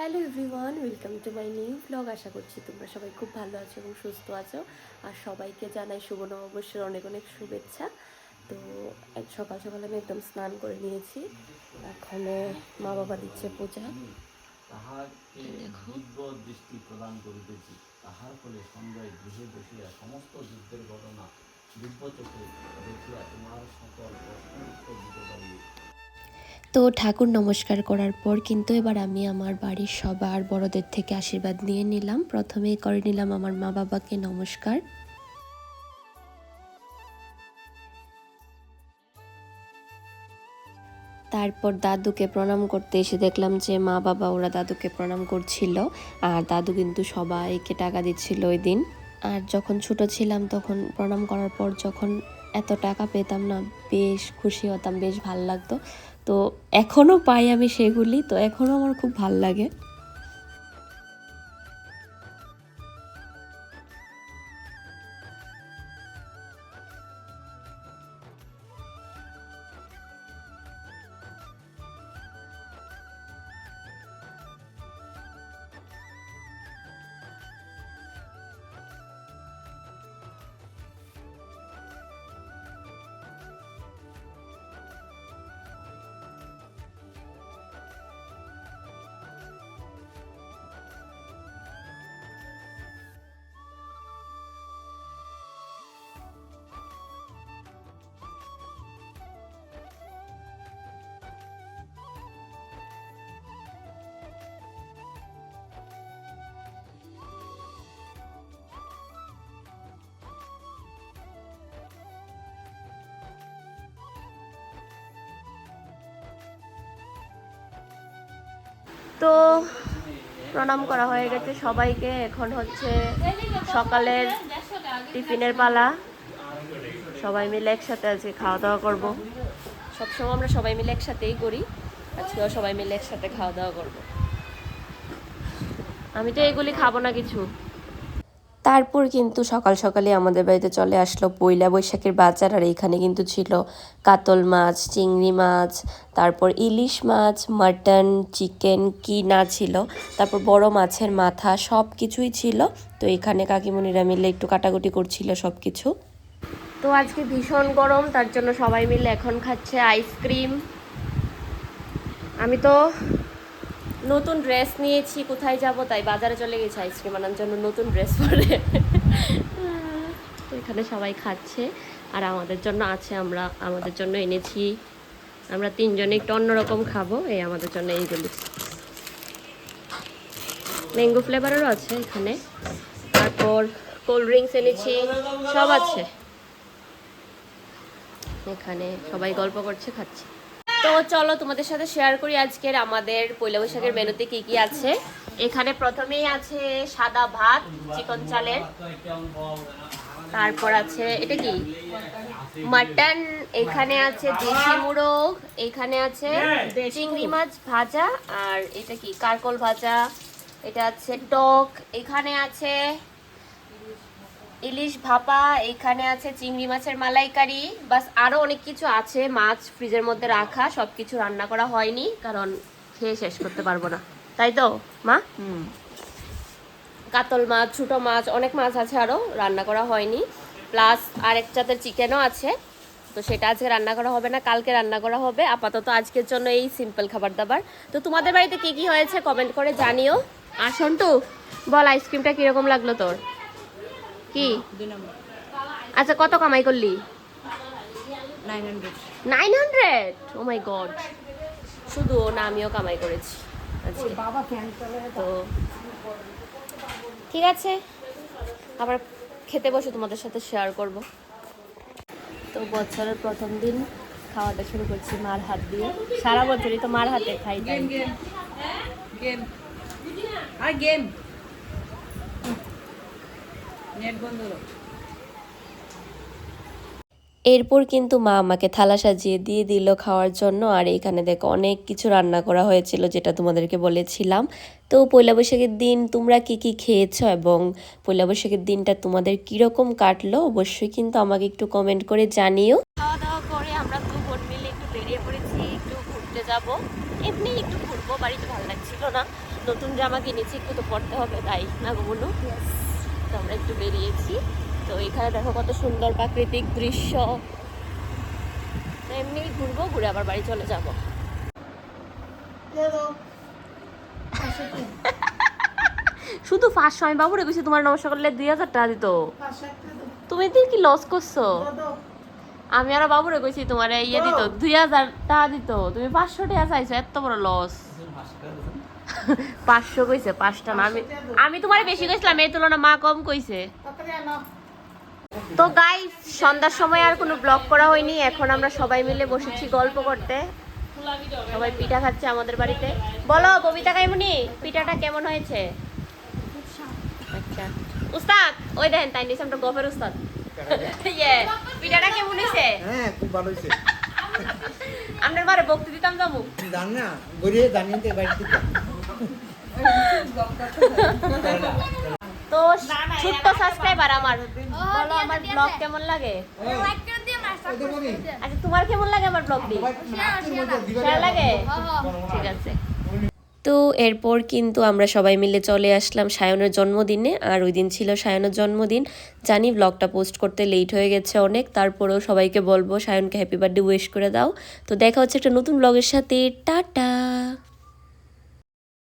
Hello everyone, welcome to my new blog. আশা করছি তোমরা সবাই খুব ভালো আছো এবং সুস্থ আছো। আর সবাইকে জানাই শুভ নববর্ষের অনেক অনেক শুভেচ্ছা। তো সকাল সকাল আমি একদম স্নান করে নিয়েছি। এখানে মা বাবা দিচ্ছে পূজা। তাহাকে দিব্য দৃষ্টি প্রদান করিতেছি, তাহার ফলে সন্ধ্যায় গৃহে বসিয়া সমস্ত যুদ্ধের ঘটনা দিব্য চোখে দেখিয়া তোমার সকল প্রশ্নের উত্তর দিতে পারিবে। তো ঠাকুর নমস্কার করার পর কিন্তু এবার আমি আমার বাড়ির সবার বড়দের থেকে আশীর্বাদ নিয়ে নিলাম। প্রথমেই করে নিলাম আমার মা বাবাকে নমস্কার। তারপর দাদুকে প্রণাম করতে এসে দেখলাম যে মা বাবা ওরা দাদুকে প্রণাম করছিল, আর দাদু কিন্তু সবাইকে টাকা দিচ্ছিল ওই দিন। আর যখন ছোট ছিলাম তখন প্রণাম করার পর যখন এত টাকা পেতাম না, বেশ খুশি হতাম, বেশ ভাল লাগতো। তো এখনও পাই আমি সেগুলি, তো এখনও আমার খুব ভাল লাগে। তো প্রণাম করা হয়ে গেছে সবাইকে। এখন হচ্ছে সকালের টিফিনের পালা। সবাই মিলে একসাথে আজকে খাওয়া দাওয়া করবো। সবসময় আমরা সবাই মিলে একসাথেই করি, আজকেও সবাই মিলে একসাথে খাওয়া দাওয়া করবো। আমি তো এগুলি খাবো না কিছু। তারপর কিন্তু সকাল সকালে আমাদের বাড়িতে চলে আসলো পয়লা বৈশাখের বাজার। আর এখানে কিন্তু ছিল কাতল মাছ, চিংড়ি মাছ, তারপর ইলিশ মাছ, মাটন, চিকেন, কি না ছিল, তারপর বড় মাছের মাথা, সব কিছুই ছিল। তো এখানে কাকিমণিরা মিলে একটু কাটাকুটি করছিল সব কিছু। তো আজকে ভীষণ গরম, তার জন্য সবাই মিলে এখন খাচ্ছে আইসক্রিম। আমি তো নতুন ড্রেস নিয়েছি, কোথায় যাব তাই বাজারে চলে গেছি আইসক্রিম আনার জন্য নতুন ড্রেস পরে। তো এখানে সবাই খাচ্ছে আর আমাদের জন্য আছে, আমরা আমাদের জন্য এনেছি। আমরা তিনজনে একটু অন্যরকম খাবো, এই আমাদের জন্য এইগুলি। ম্যাঙ্গো ফ্লেভারেরও আছে এখানে, তারপর কোল্ড ড্রিঙ্কস এনেছি, সব আছে এখানে। সবাই গল্প করছে, খাচ্ছে। তো চলো তোমাদের সাথে শেয়ার করি আজকের আমাদের পয়লা বৈশাখের মেনুতে কি কি আছে। এখানে প্রথমেই আছে সাদা ভাত চিকন চালের, তারপর আছে এটা কি মাটন, এখানে আছে দেশি মুরগ, এখানে আছে চিংড়ি মাছ ভাজা, আর এটা কি কারকল ভাজা, এটা আছে টক, এখানে আছে ইলিশ ভাপা, এখানে আছে চিংড়ি মাছের মালাইকারি, বাস আরো অনেক কিছু আছে। মাছ ফ্রিজের মধ্যে রাখা, সবকিছু রান্না করা হয়নি কারণ খেয়ে শেষ করতে পারবো না, তাই তো মা? কাতল মাছ, ছোটো মাছ, অনেক মাছ আছে আরো, রান্না করা হয়নি। প্লাস আরেক জাতের চিকেনও আছে, তো সেটা আজকে রান্না করা হবে না, কালকে রান্না করা হবে। আপাতত আজকের জন্য এই সিম্পল খাবার দাবার। তো তোমাদের বাড়িতে কি কি হয়েছে কমেন্ট করে জানিও। আর সন্টু বল, আইসক্রিমটা কিরকম লাগলো তোর? কি আচ্ছা, কত কামাই করলি? 900। ও মাই গড, শুধু ও না, আমিও কামাই করেছি আজকে। তো ঠিক আছে, আবার খেতে বসে তোমাদের সাথে শেয়ার করব। তো বছরের প্রথম দিন খাওয়াটা শুরু করছি মার হাত দিয়ে। সারা বছরই তো মার হাতে খাই, তাই গেম নেট বন্ধ। এরপর কিন্তু মা আমাকে থালা সাজিয়ে দিয়ে দিল খাওয়ার জন্য। আর এখানে দেখো অনেক কিছু রান্না করা হয়েছিল, যেটা তোমাদেরকে বলেছিলাম। তো পয়লা বৈশাখের দিন তোমরা কি কি খেয়েছো এবং পয়লা বৈশাখের দিনটা তোমাদের কীরকম কাটলো অবশ্যই কিন্তু আমাকে একটু কমেন্ট করে জানিও। খাওয়া দাওয়া করে আমরা দু বোন মিলে একটু বেরিয়ে পড়েছি, একটু ঘুরতে যাব। এমনি একটু ঘুরবো, বাড়িতে ভালো লাগছিল না, নতুন জামা কিনেছি, একটু তো পড়তে হবে, তাই না গো বলু? তো আমরা একটু বেরিয়েছি। তো এখানে দেখো কত সুন্দর প্রাকৃতিক দৃশ্য। এমনি ঘুরবো, ঘুরে আবার বাড়ি চলে যাব। শুধু 500, আমি বাবুরে কইছি তোমার নমস্কার করলে 2000 টাকা দিত। তুমি দিয়ে কি লস করছো? আমি আর বাবুরে কইছি তোমার ইয়ে দিত 2000 টাকা দিত, তুমি 500 টাকা চাইছো, এত বড় লস। 500 কইছে, 5টা না। আমি তোমার বেশি কইছিলাম, এই তুলনা মা কম কইছে। তো গাইস, সন্ধ্যার সময় আর কোনো ব্লগ করা হয়নি, এখন আমরা সবাই মিলে বসেছি গল্প করতে। সবাই পিঠা খাচ্ছে আমাদের বাড়িতে। বলো ববিতা কাইমুনি, পিঠাটা কেমন হয়েছে? আচ্ছা উস্তাদ, ওই দেখেন তাই নিছে আমরা গফের উস্তাদ। ইয়ে, পিঠাটা কেমন হয়েছে? হ্যাঁ, খুব ভালো হয়েছে। আপনার বারে বক্তি দিতাম যাবো। জান না, গড়িয়ে জানিয়ে তো বাড়ি থেকে। তো ছোট্ট সাবস্ক্রাইবার আমার, বলো আমার ব্লগ কেমন লাগে? আচ্ছা তোমার কেমন লাগে আমার ব্লগটি? শেয়ার লাগে? ঠিক আছে। তো এরপর কিন্তু আমরা সবাই মিলে চলে আসলাম সায়নের জন্মদিনে, আর ওই দিন ছিল সায়নের জন্মদিন। জানি ব্লগটা পোস্ট করতে লেট হয়ে গেছে অনেক, তারপরেও সবাইকে বলবো সায়নকে হ্যাপি বার্থডে উইশ করে দাও। তো দেখা হচ্ছে একটা নতুন ব্লগের সাথে, টাটা।